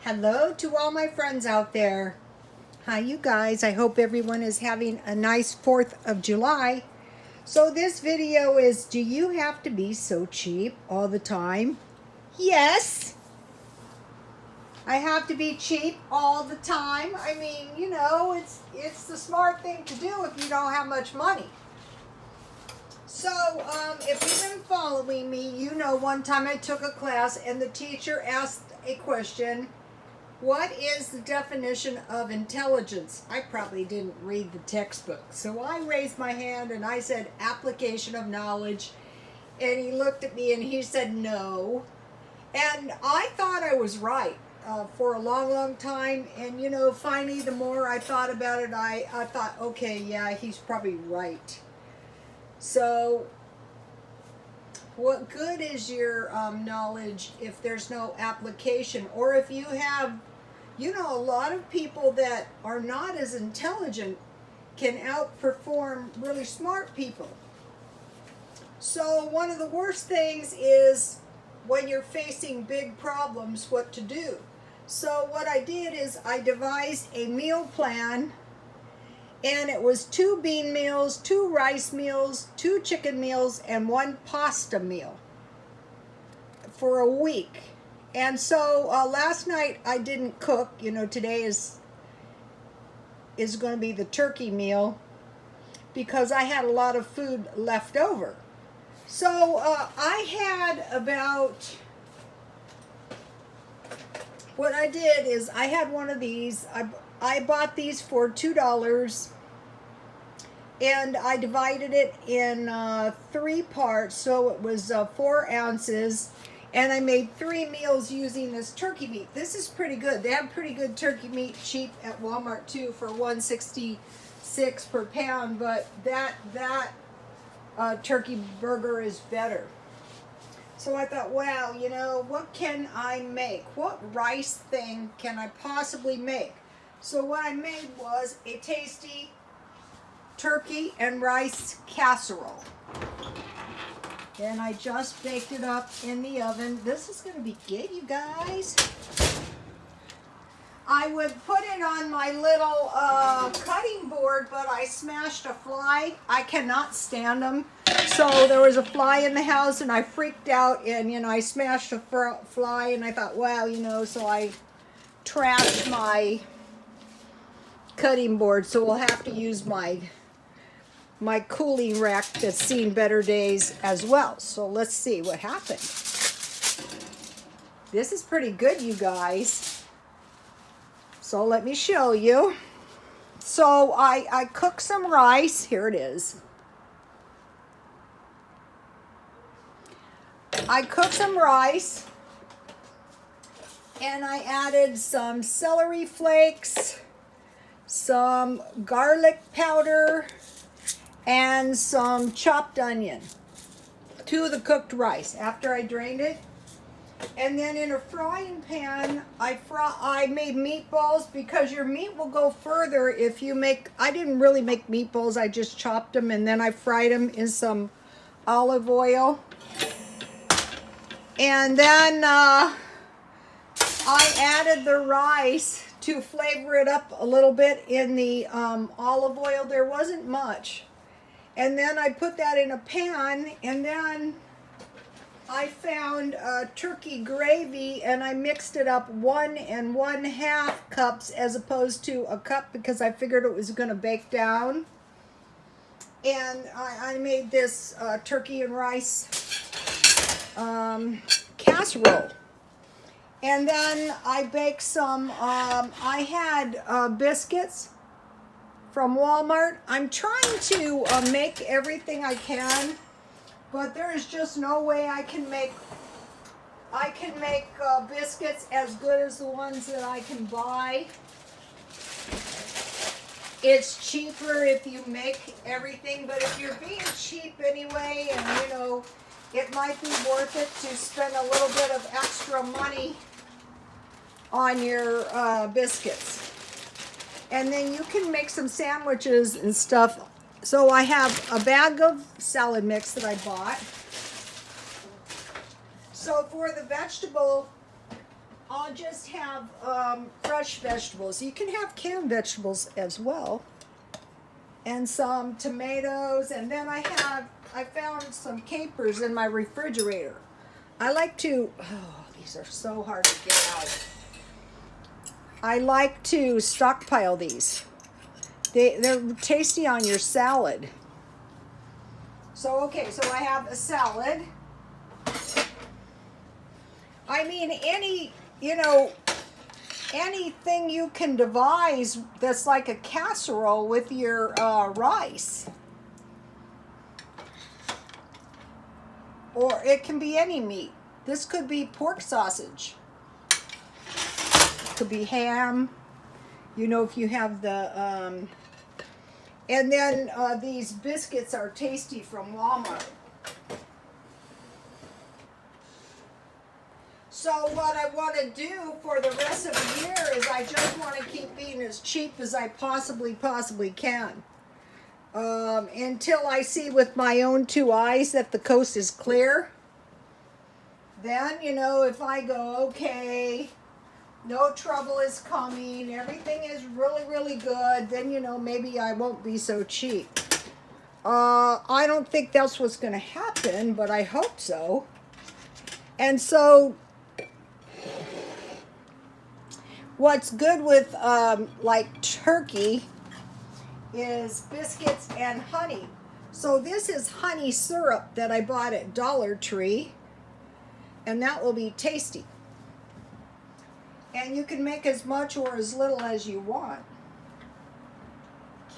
Hello to all my friends out there. Hi, you guys. I hope everyone is having a nice 4th of July. So this video is, do you have to be so cheap all the time? Yes. I have to be cheap all the time. I mean, you know, it's the smart thing to do if you don't have much money. So, if you've been following me, you know one time I took a class and the teacher asked a question. What is the definition of intelligence? I probably didn't read the textbook. So I raised my hand and I said application of knowledge. And he looked at me and he said no. And I thought I was right for a long, long time. And you know, finally the more I thought about it, I thought, okay, yeah, he's probably right. So what good is your knowledge if there's no application? Or if you have, you know, a lot of people that are not as intelligent can outperform really smart people. So one of the worst things is when you're facing big problems, what to do. So what I did is I devised a meal plan. And it was 2 bean meals, 2 rice meals, 2 chicken meals, and 1 pasta meal for a week. And so last night I didn't cook. You know, today is going to be the turkey meal because I had a lot of food left over. So I had about, what I did is I had one of these. I bought these for $2. And I divided it in 3 parts, so it was 4 ounces. And I made 3 meals using this turkey meat. This is pretty good. They have pretty good turkey meat cheap at Walmart too for $1.66 per pound. But that turkey burger is better. So I thought, wow, you know, what can I make? What rice thing can I possibly make? So what I made was a tasty turkey and rice casserole. And I just baked it up in the oven. This is going to be good, you guys. I would put it on my little cutting board, but I smashed a fly. I cannot stand them. So there was a fly in the house and I freaked out and, you know, I smashed a fly and I thought, wow, you know, so I trashed my cutting board. So we'll have to use my cooling rack that's seen better days as well. So let's see what happened. This is pretty good, you guys. So let me show you. So I cooked some rice. Here it is. I cooked some rice and I added some celery flakes, some garlic powder, and some chopped onion to the cooked rice after I drained it. And then in a frying pan, I made meatballs because your meat will go further if you make, I didn't really make meatballs, I just chopped them and then I fried them in some olive oil. And then I added the rice to flavor it up a little bit in the olive oil. There wasn't much. And then I put that in a pan, and then I found turkey gravy, and I mixed it up 1 1/2 cups as opposed to a cup because I figured it was going to bake down. And I made this turkey and rice casserole. And then I baked some, I had biscuits from Walmart. I'm trying to make everything I can, but there is just no way I can make biscuits as good as the ones that I can buy. It's cheaper if you make everything, but if you're being cheap anyway, and you know, it might be worth it to spend a little bit of extra money on your biscuits. And then you can make some sandwiches and stuff. So I have a bag of salad mix that I bought. So for the vegetable, I'll just have fresh vegetables. You can have canned vegetables as well. And some tomatoes, and then I found some capers in my refrigerator. I like to, oh, these are so hard to get out. I like to stockpile these. They're tasty on your salad. So, okay, so I have a salad. I mean, anything you can devise that's like a casserole with your rice. Or it can be any meat. This could be pork sausage. It could be ham. You know, if you have the... and then these biscuits are tasty from Walmart. So what I want to do for the rest of the year is I just want to keep being as cheap as I possibly can. Until I see with my own two eyes that the coast is clear. Then, you know, if I go, okay, no trouble is coming, everything is really, really good, then, you know, maybe I won't be so cheap. I don't think that's what's going to happen, but I hope so. And so, what's good with, like, turkey is biscuits and honey. So this is honey syrup that I bought at Dollar Tree, and that will be tasty. And you can make as much or as little as you want.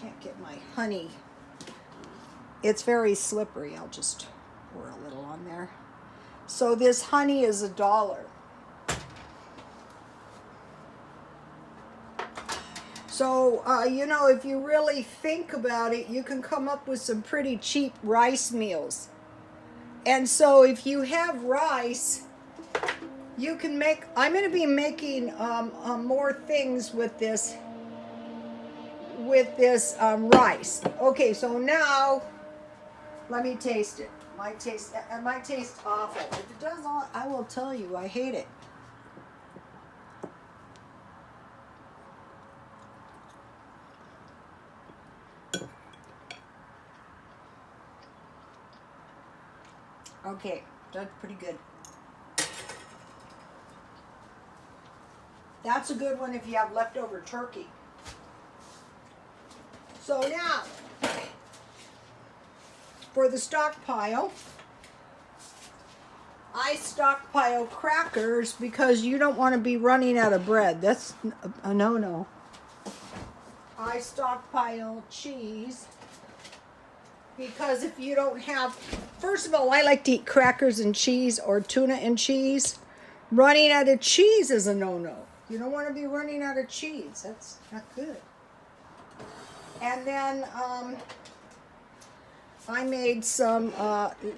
Can't get my honey. It's very slippery. I'll just pour a little on there. So this honey is $1. So, you know, if you really think about it, you can come up with some pretty cheap rice meals. And so if you have rice, you can make, I'm going to be making more things with this rice. Okay, so now, let me taste it. It might taste awful. If it does, I will tell you, I hate it. Okay, that's pretty good. That's a good one if you have leftover turkey. So now, for the stockpile, I stockpile crackers because you don't want to be running out of bread. That's a no-no. I stockpile cheese because if you don't have, first of all, I like to eat crackers and cheese or tuna and cheese. Running out of cheese is a no-no. You don't want to be running out of cheese. That's not good. And then I made some,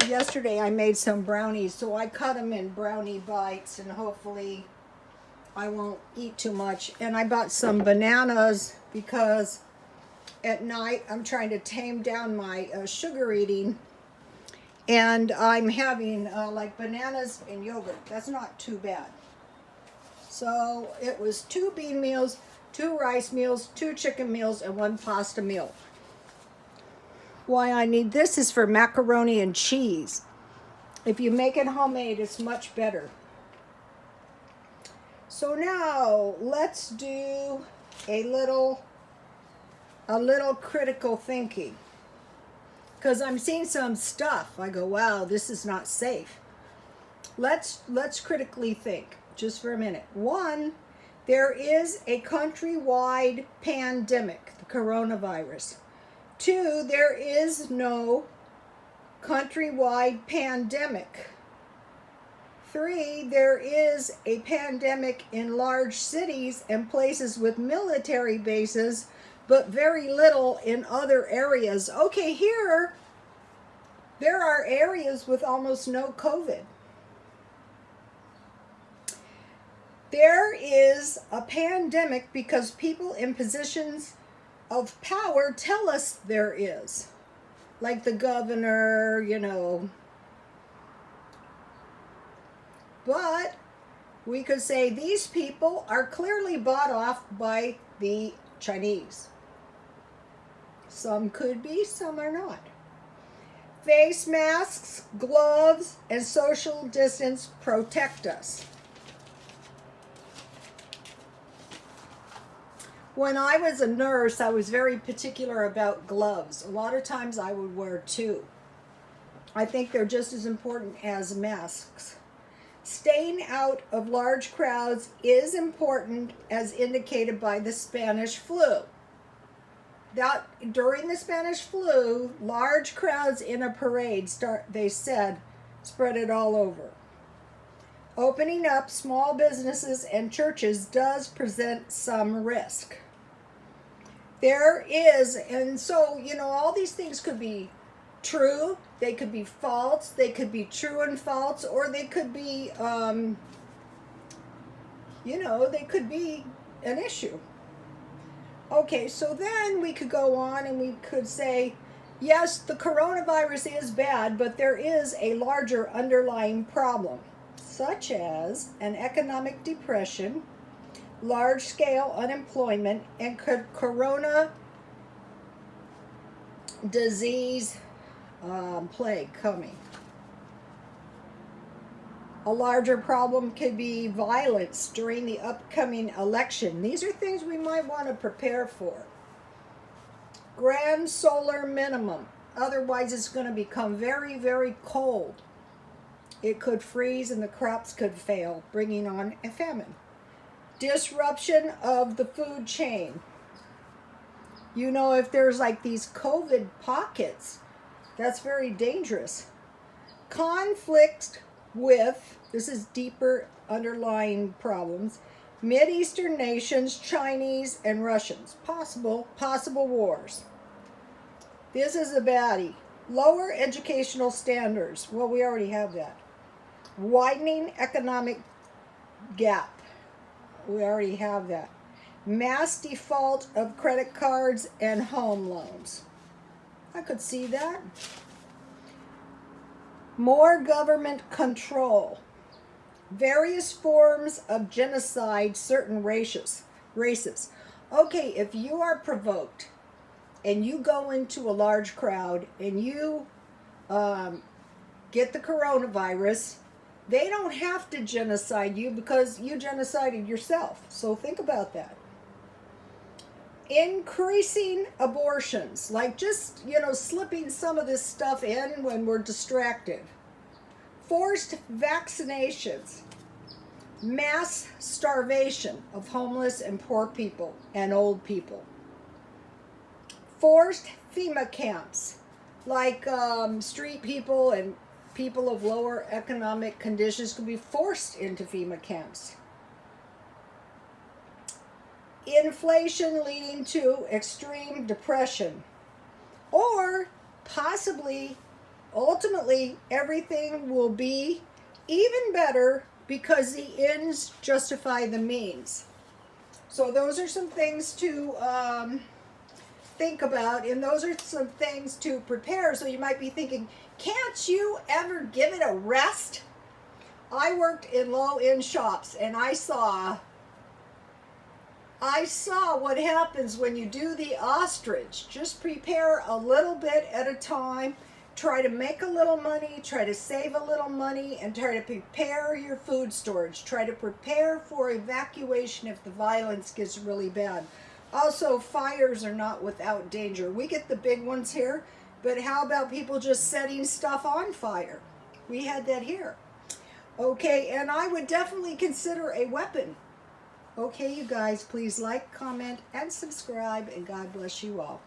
yesterday I made some brownies, so I cut them in brownie bites, and hopefully I won't eat too much. And I bought some bananas because at night I'm trying to tame down my sugar eating, and I'm having like bananas and yogurt. That's not too bad. So it was 2 bean meals, 2 rice meals, 2 chicken meals, and 1 pasta meal. Why I need this is for macaroni and cheese. If you make it homemade, it's much better. So now let's do a little critical thinking. Because I'm seeing some stuff. I go, wow, this is not safe. Let's critically think just for a minute. 1, there is a countrywide pandemic, the coronavirus. 2, there is no countrywide pandemic. 3, there is a pandemic in large cities and places with military bases, but very little in other areas. Okay, here, there are areas with almost no COVID. There is a pandemic because people in positions of power tell us there is. Like the governor, you know. But We could say these people are clearly bought off by the Chinese. Some could be, some are not. Face masks, gloves, and social distance protect us. When I was a nurse, I was very particular about gloves. A lot of times I would wear two. I think they're just as important as masks. Staying out of large crowds is important, as indicated by the Spanish flu. During the Spanish flu, large crowds in a parade, they said, spread it all over. Opening up small businesses and churches does present some risk. There is, and so, all these things could be true, they could be false, they could be true and false, or they could be, they could be an issue. Okay, so then we could go on and we could say, yes, the coronavirus is bad, but there is a larger underlying problem, such as an economic depression, large-scale unemployment, and corona disease plague coming. A larger problem could be violence during the upcoming election. These are things we might want to prepare for. Grand solar minimum. Otherwise, it's going to become very, very cold. It could freeze and the crops could fail, bringing on a famine. Disruption of the food chain. If there's like these COVID pockets, that's very dangerous. Conflict with, this is deeper underlying problems, Mideastern nations, Chinese and Russians. Possible wars. This is a baddie. Lower educational standards. Well, we already have that. Widening economic gap. We already have that. Mass default of credit cards and home loans. I could see that. More government control. Various forms of genocide, certain races. Okay, if you are provoked and you go into a large crowd and you get the coronavirus, they don't have to genocide you because you genocided yourself. So think about that. Increasing abortions, like just, slipping some of this stuff in when we're distracted. Forced vaccinations. Mass starvation of homeless and poor people and old people. Forced FEMA camps, like street people and people of lower economic conditions could be forced into FEMA camps. Inflation leading to extreme depression. Or possibly, ultimately, everything will be even better because the ends justify the means. So those are some things to think about, and those are some things to prepare. So you might be thinking, can't you ever give it a rest? I worked in low-end shops, and I saw what happens when you do the ostrich. Just prepare a little bit at a time. Try to make a little money. Try to save a little money. And try to prepare your food storage. Try to prepare for evacuation if the violence gets really bad. Also, fires are not without danger. We get the big ones here. But how about people just setting stuff on fire? We had that here. Okay, and I would definitely consider a weapon. Okay, you guys, please like, comment, and subscribe, and God bless you all.